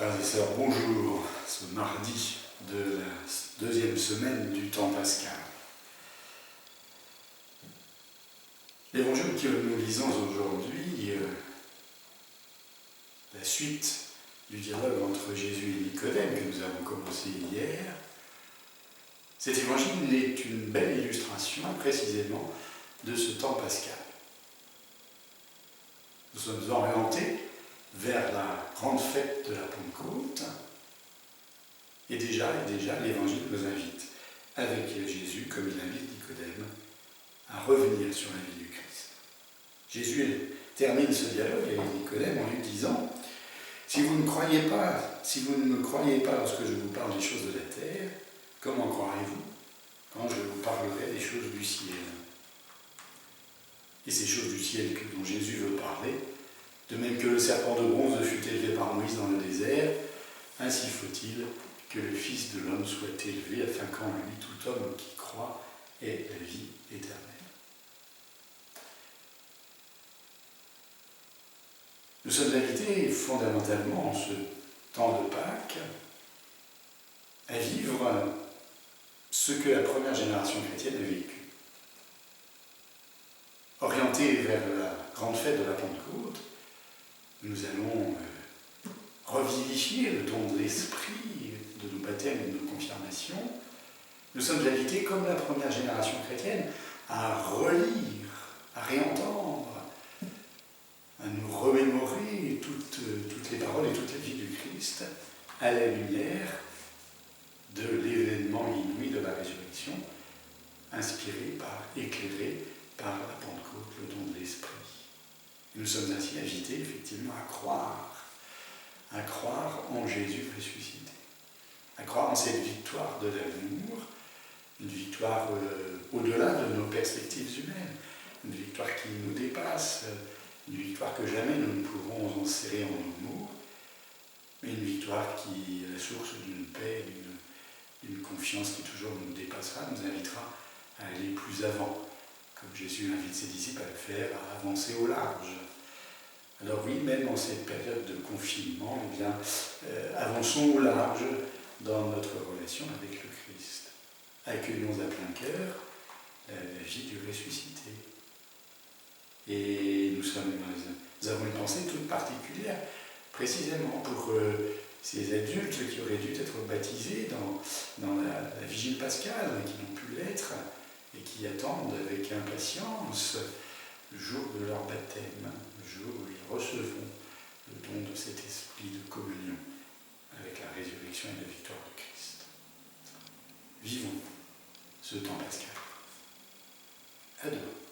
Frères et sœurs, bonjour, ce mardi de la deuxième semaine du temps pascal. L'évangile que nous lisons aujourd'hui, la suite du dialogue entre Jésus et Nicodème que nous avons commencé hier, cet évangile est une belle illustration précisément de ce temps pascal. Nous sommes orientés vers la grande fête de la Pentecôte, et déjà l'Évangile nous invite, avec Jésus, comme il invite Nicodème, à revenir sur la vie du Christ. Jésus termine ce dialogue avec Nicodème en lui disant « Si vous ne me croyez pas lorsque je vous parle des choses de la terre, comment croirez-vous quand je vous parlerai des choses du ciel ?» Et ces choses du ciel dont Jésus veut parler, de même que le serpent de bronze fut élevé par Moïse dans le désert, ainsi faut-il que le Fils de l'homme soit élevé, afin qu'en lui tout homme qui croit ait la vie éternelle. Nous sommes invités fondamentalement en ce temps de Pâques à vivre ce que la première génération chrétienne a vécu. Orientés vers la grande fête de la Pentecôte, nous allons revivifier le don de l'esprit de nos baptêmes et de nos confirmations. Nous sommes invités, comme la première génération chrétienne, à relire, à réentendre, à nous remémorer toutes les paroles et toute la vie du Christ à la lumière de l'événement inouï de la résurrection, éclairé par la Pentecôte, le don de l'esprit. Nous sommes ainsi invités effectivement à croire en Jésus ressuscité, à croire en cette victoire de l'amour, une victoire au-delà de nos perspectives humaines, une victoire qui nous dépasse, une victoire que jamais nous ne pourrons enserrer en nos mots, mais une victoire qui est la source d'une paix, d'une confiance qui toujours nous dépassera, nous invitera à aller plus avant, comme Jésus invite ses disciples à le faire, à avancer au large. Alors oui, même en cette période de confinement, avançons au large dans notre relation avec le Christ. Accueillons à plein cœur la vie du ressuscité. Et nous avons une pensée toute particulière, précisément pour ces adultes qui auraient dû être baptisés dans la vigile pascale, qui n'ont pu l'être, et qui attendent avec impatience le jour de leur baptême, le jour où ils recevront le don de cet esprit de communion avec la résurrection et la victoire de Christ. Vivons ce temps pascal. À demain.